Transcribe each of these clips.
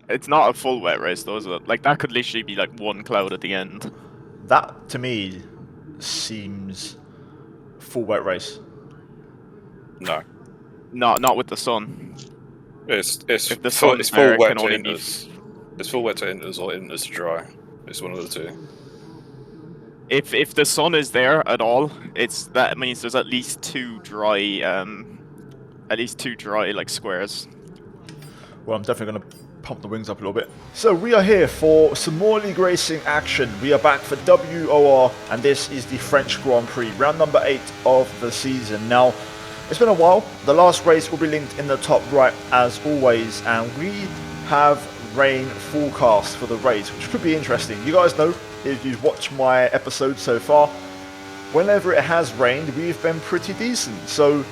It's not a full wet race though, is it? Like that could literally be like one cloud at the end. That to me seems full wet race. No, Not with the sun. it's If the full. sun's It's full there, it wet can to only be. inters. It's full wet to inters or inters to dry. It's one of the two. If the sun is there at all, that means there's at least two dry like squares. Well, I'm definitely going to pump the wings up a little bit. So we are here for some more league racing action. We are back for WOR, and this is the French Grand Prix, round number 8 of the season. Now, it's been a while. The last race will be linked in the top right as always, and we have rain forecast for the race, which could be interesting. You guys know, if you've watched my episodes so far, whenever it has rained, we've been pretty decent. So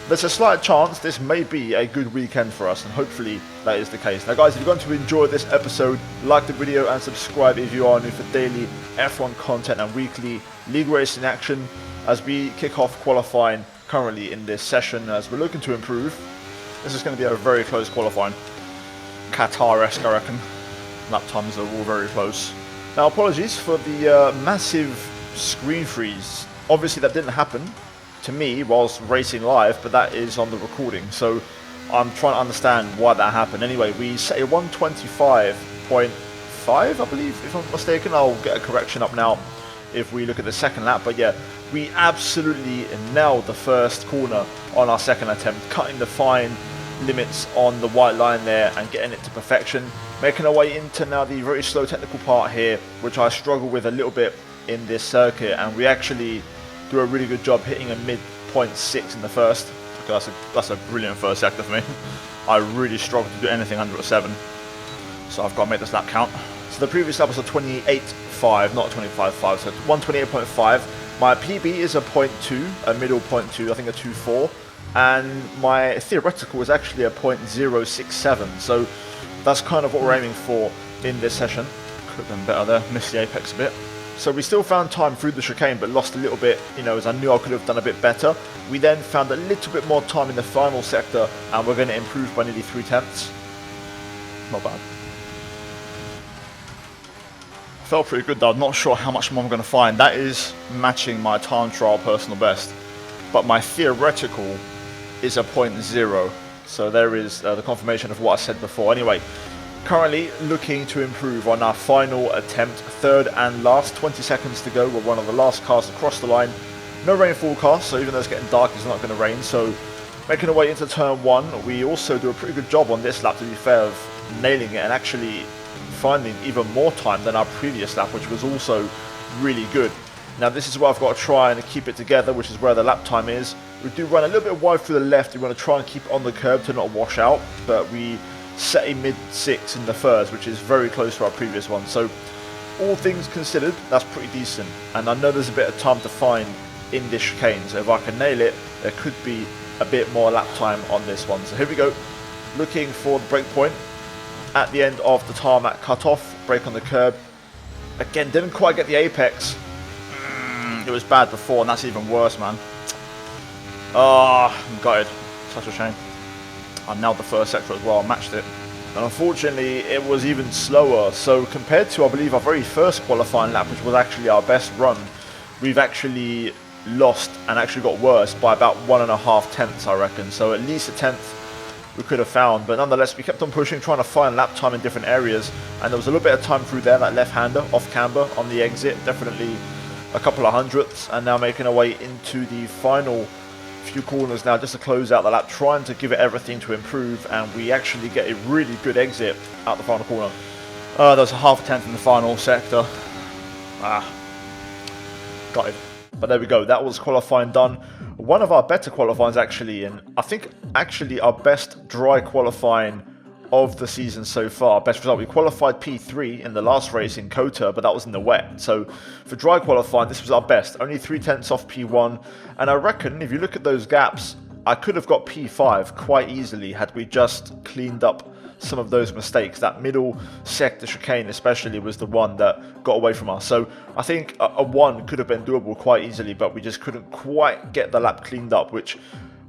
there's a slight chance this may be a good weekend for us, and hopefully that is the case. Now guys, if you're going to enjoy this episode, like the video and subscribe if you are new for daily F1 content and weekly league racing action as we kick off qualifying currently in this session as we're looking to improve. This is going to be a very close qualifying. Qatar-esque, I reckon. Lap times are all very close. Now apologies for the massive screen freeze. Obviously that didn't happen to me whilst racing live, but that is on the recording, so I'm trying to understand why that happened. Anyway, we set a 125.5, I believe, if I'm mistaken. I'll get a correction up now if we look at the second lap, but yeah, we absolutely nailed the first corner on our second attempt, cutting the fine limits on the white line there and getting it to perfection, making our way into now the very slow technical part here, which I struggle with a little bit in this circuit, and we actually do a really good job hitting a mid 0.6 in the first. Okay, that's a brilliant first sector for me. I really struggle to do anything under a 7, so I've got to make this lap count. So the previous lap was a 28.5, not a 25.5, so 128.5. My PB is a 0.2, a middle 0.2, I think a 2.4, and my theoretical is actually a 0.067, so that's kind of what we're aiming for in this session. Could have been better there, missed the apex a bit. So we still found time through the chicane, but lost a little bit, as I knew I could have done a bit better. We then found a little bit more time in the final sector, and we're going to improve by nearly 3/10. Not bad. Felt pretty good though. I'm not sure how much more I'm going to find. That is matching my time trial personal best, but my theoretical is a 0.0. So there is the confirmation of what I said before. Anyway, currently looking to improve on our final attempt, third and last, 20 seconds to go. We're one of the last cars across the line. No rain forecast, so even though it's getting dark, it's not going to rain. So making our way into turn 1, we also do a pretty good job on this lap, to be fair, of nailing it and actually finding even more time than our previous lap, which was also really good. Now this is where I've got to try and keep it together, which is where the lap time is. We do run a little bit wide through the left. We want to try and keep it on the curb to not wash out, but we set a mid 6 in the first, which is very close to our previous one. So all things considered, that's pretty decent, and I know there's a bit of time to find in this chicane, so if I can nail it, there could be a bit more lap time on this one. So here we go, looking for the break point at the end of the tarmac cutoff, brake on the curb. Again, didn't quite get the apex. It was bad before, and that's even worse, man. I'm gutted. Such a shame. I nailed the first sector as well, matched it. And unfortunately, it was even slower. So compared to, I believe, our very first qualifying lap, which was actually our best run, we've actually lost and actually got worse by about 1.5 tenths, I reckon. So at least a tenth we could have found. But nonetheless, we kept on pushing, trying to find lap time in different areas. And there was a little bit of time through there, that left-hander off camber on the exit. Definitely a couple of hundredths. And now making our way into the final few corners now just to close out the lap, trying to give it everything to improve, and we actually get a really good exit out the final corner. There was a half tenth in the final sector. Got it. But there we go, that was qualifying done. One of our better qualifyings actually, and I think actually our best dry qualifying of the season so far. Best result, we qualified P3 in the last race in Kota, but that was in the wet. So for dry qualifying, this was our best. Only 3/10 off P1. And I reckon if you look at those gaps, I could have got P5 quite easily had we just cleaned up some of those mistakes. That middle sector chicane especially was the one that got away from us. So I think a 1 could have been doable quite easily, but we just couldn't quite get the lap cleaned up, which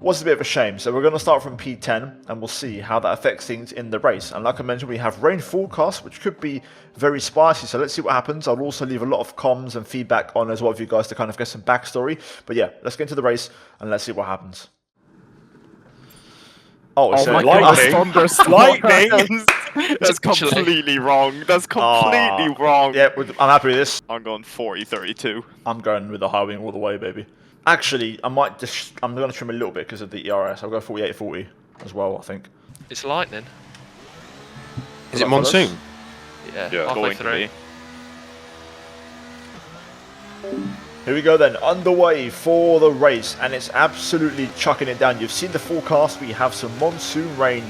was a bit of a shame. So we're going to start from P10 and we'll see how that affects things in the race. And like I mentioned, we have rain forecast, which could be very spicy. So let's see what happens. I'll also leave a lot of comms and feedback on as well for you guys to kind of get some backstory. But yeah, let's get into the race and let's see what happens. Oh, Oh so my lightning. god, Lightning! That's completely wrong. That's completely wrong. Yeah, I'm happy with this. I'm going 40-32. I'm going with the high wing all the way, baby. Actually, I'm going to trim a little bit because of the ERS. I'll go 48-40 as well, I think. It's lightning. Is it monsoon? Yeah, Yeah, halfway Going to through. be. Here we go then, underway for the race, and it's absolutely chucking it down. You've seen the forecast, we have some monsoon rain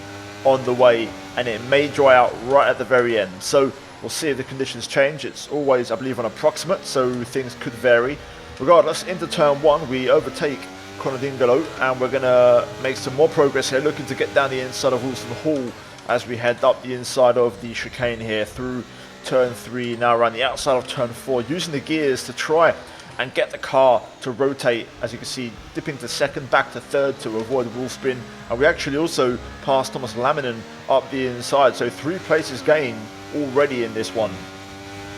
on the way, and it may dry out right at the very end. So we'll see if the conditions change. It's always, I believe, an approximate, so things could vary. Regardless, into turn 1, we overtake Conadingalo, and we're going to make some more progress here, looking to get down the inside of Wilson Hall as we head up the inside of the chicane here through turn 3, now around the outside of turn 4, using the gears to try and get the car to rotate, as you can see, dipping to second, back to third to avoid wall spin. And we actually also passed Thomas Laminen up the inside, so 3 places gained already in this one.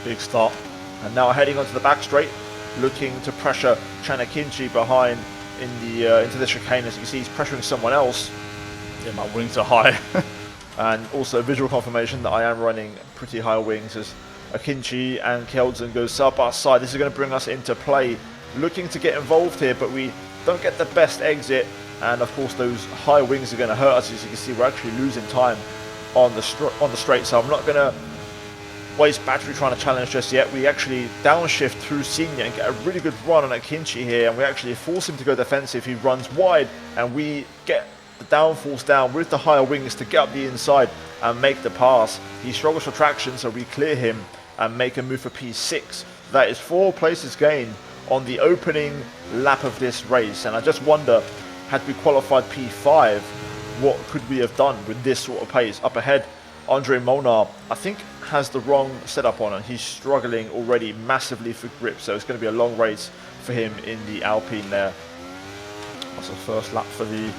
Big start. And now heading onto the back straight, looking to pressure Chanakinchi behind in the into the chicane. As you can see, he's pressuring someone else. Yeah, my wings are high. And also visual confirmation that I am running pretty high wings as Akinci and Keldsen go side by side. This is going to bring us into play, looking to get involved here, but we don't get the best exit, and of course those high wings are going to hurt us. As you can see, we're actually losing time on the straight, so I'm not going to waste battery trying to challenge just yet. We actually downshift through Senior and get a really good run on Akinci here, and we actually force him to go defensive. He runs wide, and we get the downforce down with the higher wings to get up the inside and make the pass. He struggles for traction, so we clear him and make a move for P6. That is 4 places gained on the opening lap of this race, and I just wonder, had we qualified P5, what could we have done with this sort of pace? Up ahead, Andre Molnar, I think, has the wrong setup on, and he's struggling already massively for grip, so it's going to be a long race for him in the Alpine there. That's the first lap for the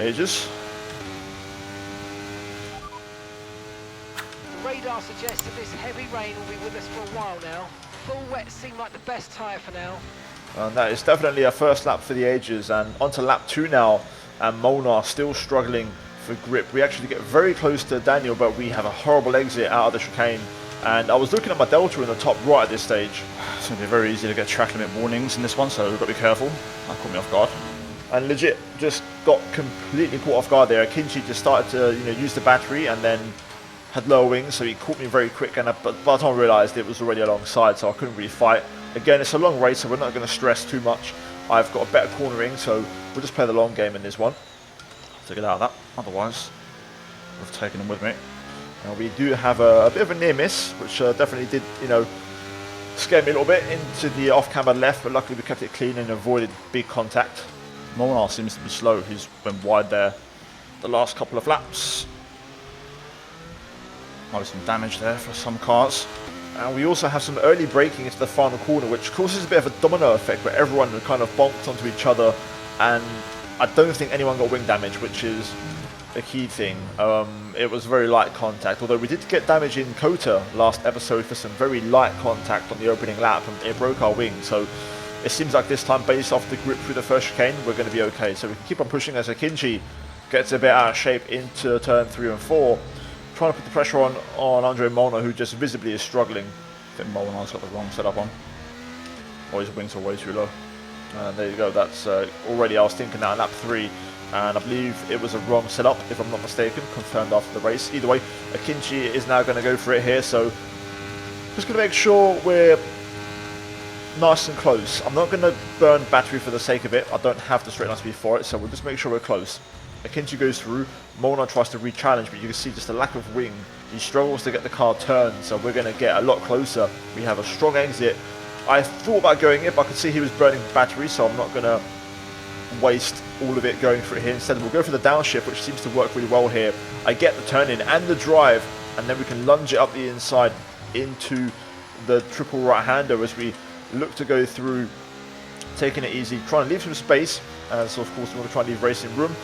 Aegis. Radar suggests that this heavy rain will be with us for a while now. Full wet seem like the best tyre for now. And that is definitely a first lap for the Aegis, and onto lap 2 now, and Molnar still struggling for grip. We actually get very close to Daniel, but we have a horrible exit out of the chicane, and I was looking at my delta in the top right at this stage. It's going to be very easy to get track limit warnings in this one, so we've got to be careful. That caught me off guard. And legit just got completely caught off guard there. Akinci just started to use the battery and then had lower wings, so he caught me very quick, and but by the time I realised it was already alongside, so I couldn't really fight. Again, it's a long race, so we're not going to stress too much. I've got a better cornering, so we'll just play the long game in this one. To get out of that, otherwise I've taken them with me. Now we do have a bit of a near miss, which definitely did scare me a little bit into the off-camber left, but luckily we kept it clean and avoided big contact. Molnar seems to be slow. He's went wide there the last couple of laps. Might be some damage there for some cars. And we also have some early braking into the final corner, which causes a bit of a domino effect where everyone kind of bonked onto each other, and I don't think anyone got wing damage, which is a key thing. It was very light contact, although we did get damage in Kota last episode for some very light contact on the opening lap, and it broke our wing. So it seems like this time, based off the grip through the first chicane, we're going to be okay. So we can keep on pushing as Akinci gets a bit out of shape into turn 3 and 4. Trying to put the pressure on Andre Molnar, who just visibly is struggling. I think Molnar's got the wrong setup on. Or his wings are way too low. And there you go, that's already, I was thinking now, lap 3. And I believe it was a wrong setup, if I'm not mistaken, confirmed after the race. Either way, Akinci is now going to go for it here, so just going to make sure we're nice and close. I'm not going to burn battery for the sake of it. I don't have the straight line speed for it, so we'll just make sure we're close. Akinci goes through, Molnar tries to re-challenge, but you can see just a lack of wing. He struggles to get the car turned, so we're going to get a lot closer. We have a strong exit. I thought about going it, but I could see he was burning battery, so I'm not going to waste all of it going for it here. Instead, we'll go for the downshift, which seems to work really well here. I get the turn in and the drive, and then we can lunge it up the inside into the triple right-hander as we look to go through taking it easy, trying to leave some space. So of course we want to try and leave racing room,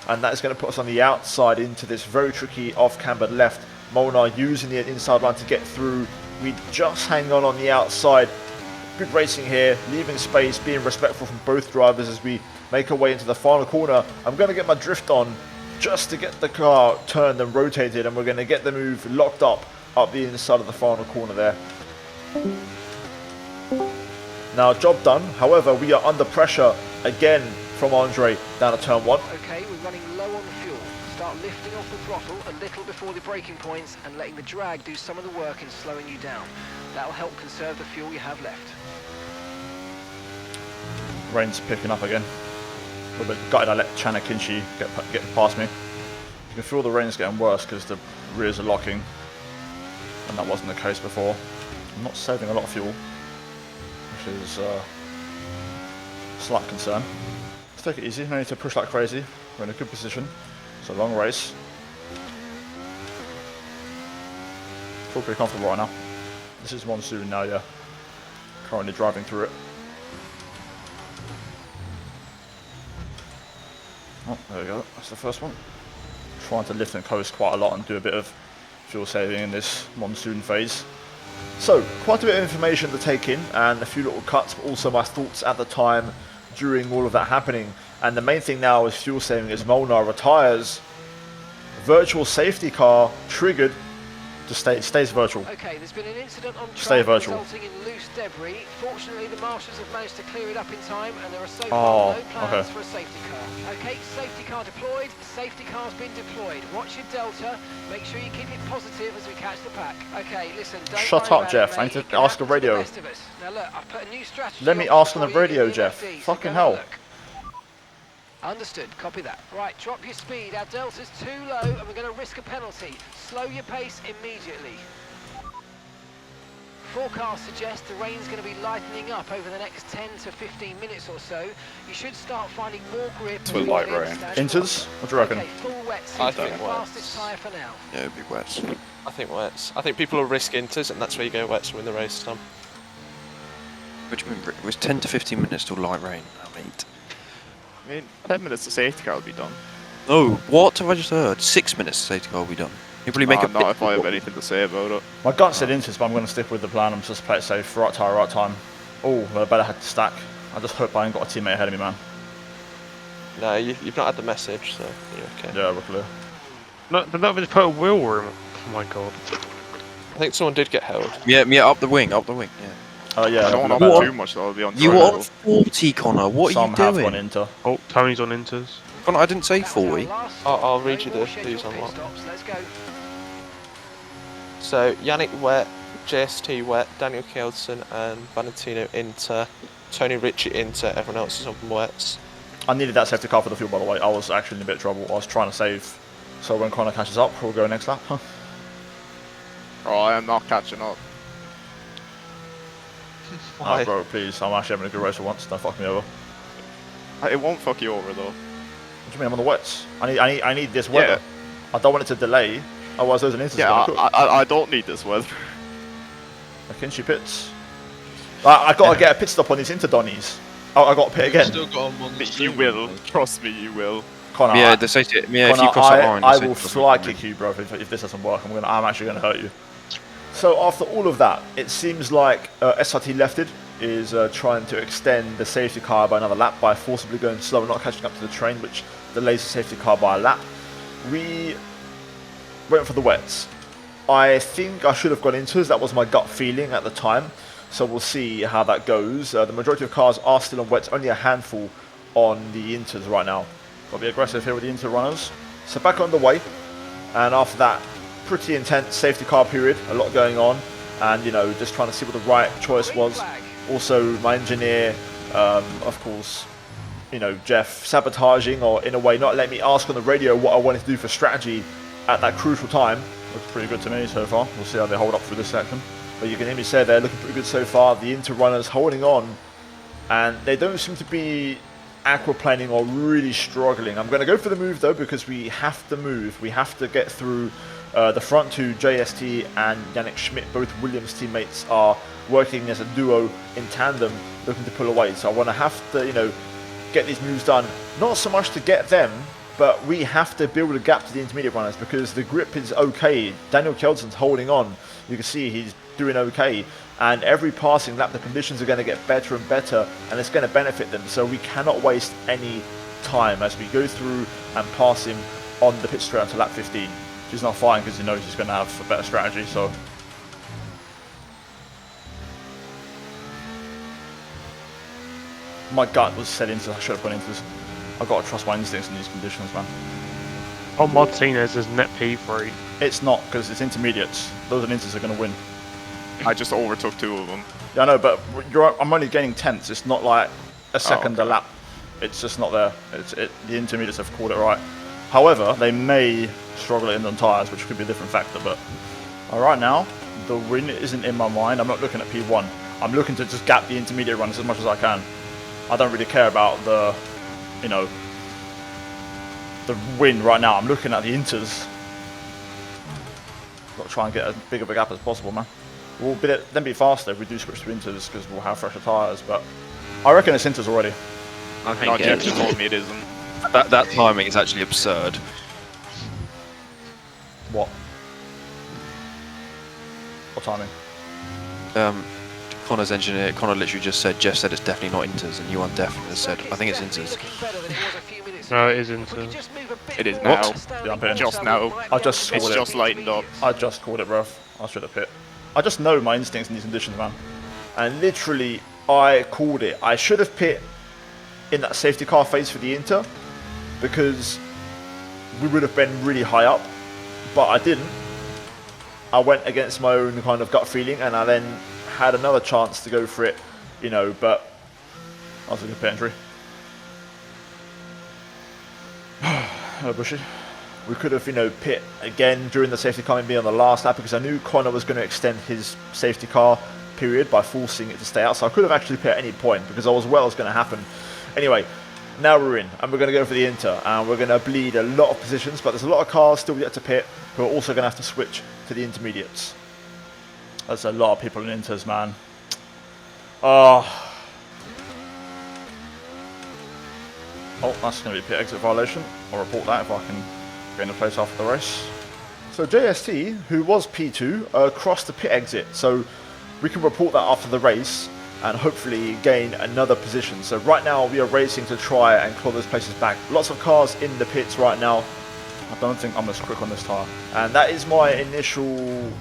and that is going to put us on the outside into this very tricky off-cambered left. Molnar using the inside line to get through. We just hang on the outside. Good racing here, leaving space, being respectful from both drivers as we make our way into the final corner. I'm going to get my drift on just to get the car turned and rotated, and we're going to get the move locked up the inside of the final corner there. Now, job done. However, we are under pressure again from Andre down to turn 1. Okay, we're running low on fuel. Start lifting off the throttle a little before the braking points and letting the drag do some of the work in slowing you down. That'll help conserve the fuel you have left. Rain's picking up again. A little bit gutted I let Chana Kinshi get past me. You can feel the rain's getting worse because the rears are locking, and that wasn't the case before. I'm not saving a lot of fuel, which is a slight concern. Let's take it easy, no need to push like crazy. We're in a good position. It's a long race. Feel pretty comfortable right now. This is monsoon now, yeah. Currently driving through it. Oh, there we go, that's the first one. Trying to lift and coast quite a lot and do a bit of fuel saving in this monsoon phase. So, quite a bit of information to take in and a few little cuts, but also my thoughts at the time during all of that happening. And the main thing now is fuel saving as Molnar retires. Virtual safety car triggered to stays virtual. Okay, there's been an incident on Stay track virtual. resulting in loose debris. Fortunately, the marshals have managed to clear it up in time, and there are so Oh, far no plans okay. for a safety car. Okay, safety car deployed. Safety car's been deployed. Watch your delta. Make sure you keep it positive as we catch the pack. Okay, listen. Don't Shut worry up, about Jeff. it, I mate. need It to can ask a happen to the radio. best of us. Now look, I've put a new strategy. Let me ask on the before you radio, get Jeff. the MFD, so Fucking go and hell. look. Understood, copy that. Right, drop your speed. Our delta's too low and we're going to risk a penalty. Slow your pace immediately. Forecast suggests the rain's going to be lightening up over the next 10 to 15 minutes or so. You should start finding more grip. It's with light rain. Inters? What do you reckon? Okay, full wet I seat for think the wet. fastest tyre for now. Yeah, it'd be wet. I think wets. I think people will risk inters, and that's where you go wets to win the race, Tom. What do you mean? It was 10 to 15 minutes till light rain. I mean, I mean, 10 minutes the safety car will be done. no, what have I just heard? 6 minutes to safety car will be done. You probably make a Not if I have anything to say about it. My gut said Inters, but I'm going to stick with the plan. I'm just play it safe. Right tyre, right time. Oh, I better have to stack. I just hope I ain't got a teammate ahead of me, man. No, you've not had the message, so you're okay. Yeah, we're clear. No, they've not even put a wheel room. Oh my god. I think someone did get held. Yeah, up the wing, yeah. Oh, yeah. I don't want better. to too much though, I'll be on You trial. were on 40, Connor. What Some are you have doing? gone Inter. Oh, Tony's on inters. Connor, I didn't say That was our 40. last I'll stop. read No you more the scheduled who's on pit what. stops. Let's go. So Yannick wet, JST wet, Daniel Kjeldsen and Valentino inter, Tony Ritchie inter, everyone else is on wets. I needed that safety car for the fuel, by the way. I was actually in a bit of trouble. I was trying to save. So when Connor catches up, we'll go next lap. Oh, I am not catching up. Oh, bro, please. I'm actually having a good race for once. Don't fuck me over. It won't fuck you over though. What do you mean? I'm on the wets. I need this weather. Yeah. I don't want it to delay. Otherwise, those are Inters Yeah, going to cook. I don't need this weather. Kinshi pits. I got to get a pit stop on these Inter Donnies. Oh, I got to pit again. Still got 'em on the You screen, will. mate. Trust me, you will. Connor, Yeah, the safety. Yeah, if Connor, you cross that line, the I safety will car's fly coming. kick you, bro, if this doesn't work. I'm actually going to hurt you. So after all of that, it seems like SRT Lefted is trying to extend the safety car by another lap by forcibly going slow and not catching up to the train, which delays the safety car by a lap. We went for the wets. I think I should have gone into it. That was my gut feeling at the time. So we'll see how that goes. The majority of cars are still on wets, only a handful on the Inters right now. Got to be aggressive here with the Inter runners. So back on the way, and after that, pretty intense safety car period, a lot going on, and you know, just trying to see what the right choice Green was. flag. Also, my engineer, of course, you know, Jeff, sabotaging, or in a way not letting me ask on the radio what I wanted to do for strategy at that crucial time. Looks pretty good to me so far. We'll see how they hold up through this section. But you can hear me say they're looking pretty good so far. The Inter runners holding on, and they don't seem to be aquaplaning or really struggling. I'm going to go for the move though, because we have to move. We have to get through The front two, JST and Yannick Schmidt, both Williams teammates, are working as a duo in tandem, looking to pull away. So I want to have to, you know, get these moves done. Not so much to get them, but we have to build a gap to the intermediate runners because the grip is okay. Daniel Kjeldsen's holding on. You can see he's doing okay. And every passing lap, the conditions are going to get better and better, and it's going to benefit them. So we cannot waste any time as we go through and pass him on the pit straight onto lap 15. Which is not fine because he knows he's going to have a better strategy. So my gut was set into I should have gone into this. I've got to trust my instincts in these conditions, man. Oh, Martinez is net P3. It's not, because it's intermediates. Those are inters are going to win. I just overtook 2 of them. Yeah, I know, but I'm only gaining tenths. It's not like a second a lap. It's just not there. The intermediates have called it right. However, they may struggle in on tyres, which could be a different factor. But right now, the win isn't in my mind. I'm not looking at P1. I'm looking to just gap the intermediate runners as much as I can. I don't really care about the, you know, the win right now. I'm looking at the inters. Got to try and get as big of a gap as possible, man. We'll then be faster if we do switch to inters because we'll have fresher tyres. But I reckon it's inters already. I think No, Jeff just told me it isn't. that timing is actually absurd. What? What timing? Connor's engineer, Connor literally just said, Jeff said it's definitely not inters, and Johan definitely said, I think it's inters. No, it is inters. It is now. Yeah, I'm pitting. Just now. I just called It's it. just lightened up. I just called it, bruv. I should have pit. I just know my instincts in these conditions, man. And literally, I called it. I should have pit in that safety car phase for the Inter because we would have been really high up, but I didn't. I went against my own kind of gut feeling, and I then had another chance to go for it, you know, but that was a good pit entry. Hello, Bushy. We could have, you know, pit again during the safety car and be on the last lap because I knew Connor was going to extend his safety car period by forcing it to stay out. So I could have actually pit at any point because I was aware it was going to happen. Anyway, now we're in and we're going to go for the Inter and we're going to bleed a lot of positions, but there's a lot of cars still yet to pit who are also going to have to switch to the intermediates. There's a lot of people in Inters, man. Oh, that's going to be a pit exit violation. I'll report that if I can get in a place after the race. So JST, who was P2, crossed the pit exit. So we can report that after the race and hopefully gain another position. So right now we are racing to try and claw those places back. Lots of cars in the pits right now. I don't think I'm as quick on this tyre. And that is my initial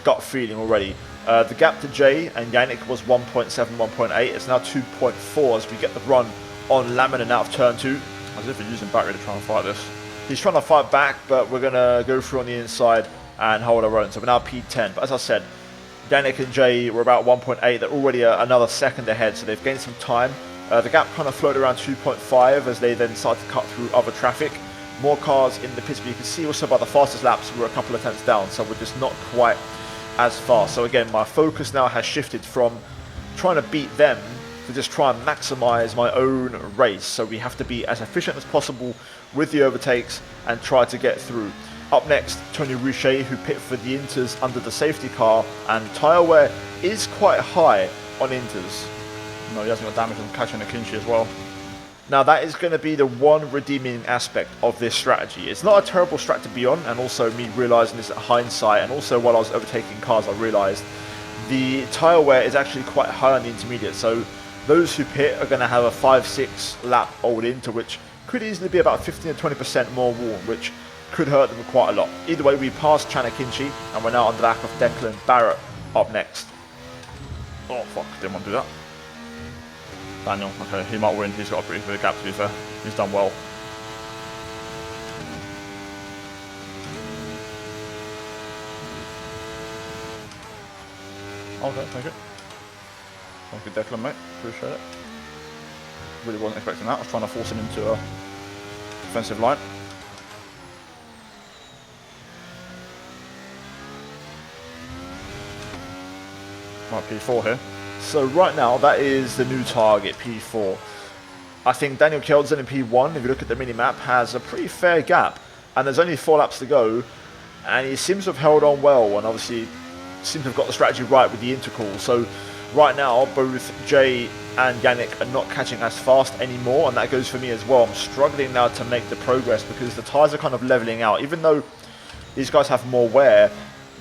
gut feeling already. The gap to Jay and Yannick was 1.7, 1.8. It's now 2.4 as we get the run on Laminin out of turn 2. As if he's using battery to try and fight this. He's trying to fight back, but we're going to go through on the inside and hold our own. So we're now P10. But as I said, Yannick and Jay were about 1.8. They're already another second ahead, so they've gained some time. The gap kind of floated around 2.5 as they then started to cut through other traffic. More cars in the pits, but you can see also by the fastest laps we're a couple of tenths down, so we're just not quite as fast. So again, my focus now has shifted from trying to beat them to just try and maximise my own race. So we have to be as efficient as possible with the overtakes and try to get through. Up next, Tony Ruchet, who pit for the Inters under the safety car, and tyre wear is quite high on Inters. No, he hasn't got damage on catching a Kinshi as well. Now that is going to be the one redeeming aspect of this strategy. It's not a terrible strat to be on, and also me realising this at hindsight, and also while I was overtaking cars I realised the tyre wear is actually quite high on the intermediate, so those who pit are going to have a 5-6 lap old Inter, which could easily be about 15 to 20% more worn, which could hurt them quite a lot. Either way, we passed Chana Kinshi, and we're now on the back of Declan Barrett up next. Oh fuck, didn't want to do that. Daniel, okay, he might win. He's got a pretty big gap to be fair. He's done well. Okay, thank you. Thank you, Declan, mate. Appreciate it. Really wasn't expecting that. I was trying to force him into a defensive line. Right, P4 here. So right now, that is the new target, P4. I think Daniel Kjeldsen in P1, if you look at the mini-map, has a pretty fair gap. And there's only 4 laps to go. and he seems to have held on well, and obviously seems to have got the strategy right with the intercall. So right now, both Jay and Yannick are not catching as fast anymore, and that goes for me as well. I'm struggling now to make the progress because the tyres are kind of leveling out. Even though these guys have more wear,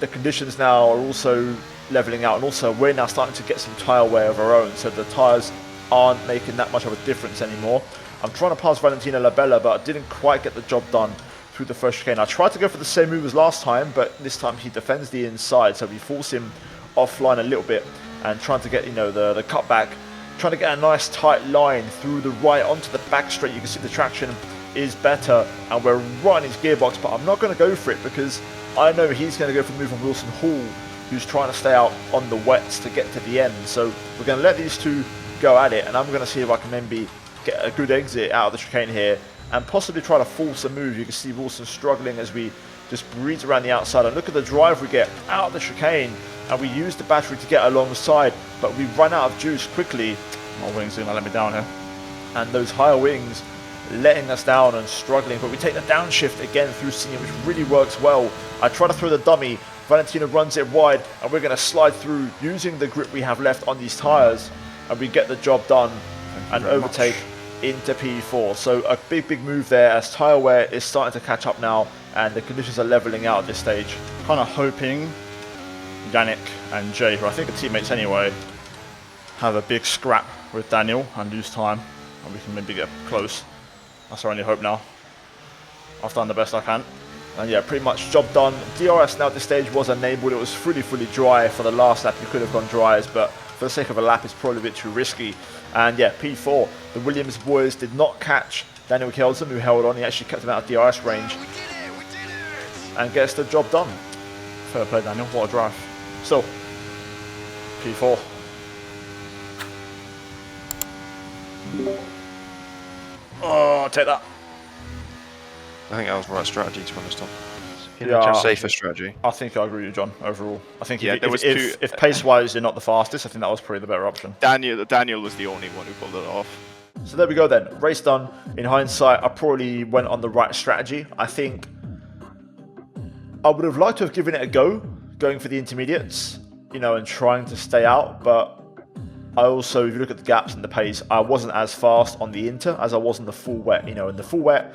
the conditions now are also leveling out, and also we're now starting to get some tyre wear of our own, so the tyres aren't making that much of a difference anymore. I'm trying to pass Valentino Labella, but I didn't quite get the job done through the first chicane. I tried to go for the same move as last time, but this time he defends the inside, so we force him offline a little bit and trying to get, you know, the cutback, trying to get a nice tight line through the right onto the back straight. You can see the traction is better, and we're right in his gearbox, but I'm not going to go for it because I know he's going to go for the move on Wilson Hall, who's trying to stay out on the wets to get to the end. So we're going to let these two go at it, and I'm going to see if I can maybe get a good exit out of the chicane here and possibly try to force a move. You can see Wilson struggling as we just breeze around the outside, and look at the drive we get out of the chicane, and we use the battery to get alongside, but we run out of juice quickly. My wings are going to let me down here, and those higher wings letting us down and struggling, but we take the downshift again through senior, which really works well. I try to throw the dummy, Valentino runs it wide, and we're going to slide through using the grip we have left on these tyres, and we get the job done and overtake into P4. So a big move there as tyre wear is starting to catch up now, and the conditions are leveling out at this stage. Kind of hoping Yannick and Jay, who I think are teammates anyway, have a big scrap with Daniel and lose time, and we can maybe get close. That's our only hope now. I've done the best I can. And yeah, pretty much job done. DRS now at this stage was enabled. It was fully dry for the last lap. You could have gone dries, but for the sake of a lap, it's probably a bit too risky. And yeah, P4, the Williams boys did not catch Daniel Kjeldsen, who held on. He actually kept him out of DRS range and gets the job done. Fair play, Daniel. What a drive. So, P4. Oh, take that. I think that was the right strategy, to be honest. Yeah, Safer strategy. I think I agree with you, John, overall. I think Yeah, if pace-wise you're not the fastest, I think that was probably the better option. Daniel was the only one who pulled it off. So there we go then. Race done. In hindsight, I probably went on the right strategy. I think I would have liked to have given it a go, going for the intermediates, you know, and trying to stay out, but I also, if you look at the gaps in the pace, I wasn't as fast on the inter as I was in the full wet. You know, in the full wet,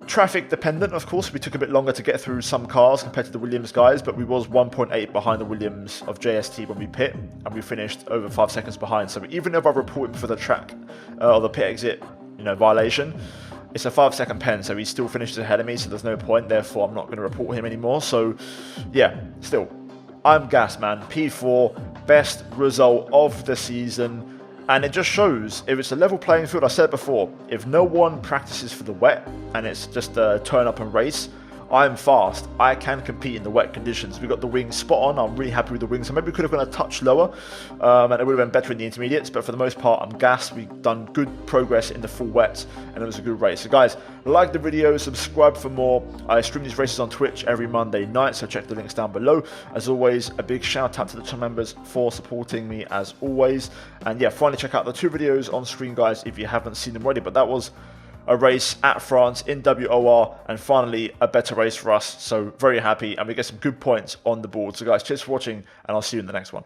traffic dependent, of course, we took a bit longer to get through some cars compared to the Williams guys, but we was 1.8 behind the Williams of JST when we pit, and we finished over 5 seconds behind. So even if I report him for the track or the pit exit, you know, violation, it's a 5-second pen, so he still finishes ahead of me, so there's no point. Therefore, I'm not going to report him anymore. So yeah, still, I'm gassed, man. P4, best result of the season. And it just shows, if it's a level playing field, I said it before, if no one practices for the wet and it's just a turn up and race, I'm fast. I can compete in the wet conditions. We got the wings spot on. I'm really happy with the wings. So maybe we could have gone a touch lower and it would have been better in the intermediates. But for the most part, I'm gassed. We've done good progress in the full wet and it was a good race. So guys, like the video, subscribe for more. I stream these races on Twitch every Monday night, so check the links down below. As always, a big shout out to the channel members for supporting me as always. And yeah, finally check out the 2 videos on screen, guys, if you haven't seen them already. But that was a race at France in WOR, and finally a better race for us. So very happy, and we get some good points on the board. So guys, cheers for watching, and I'll see you in the next one.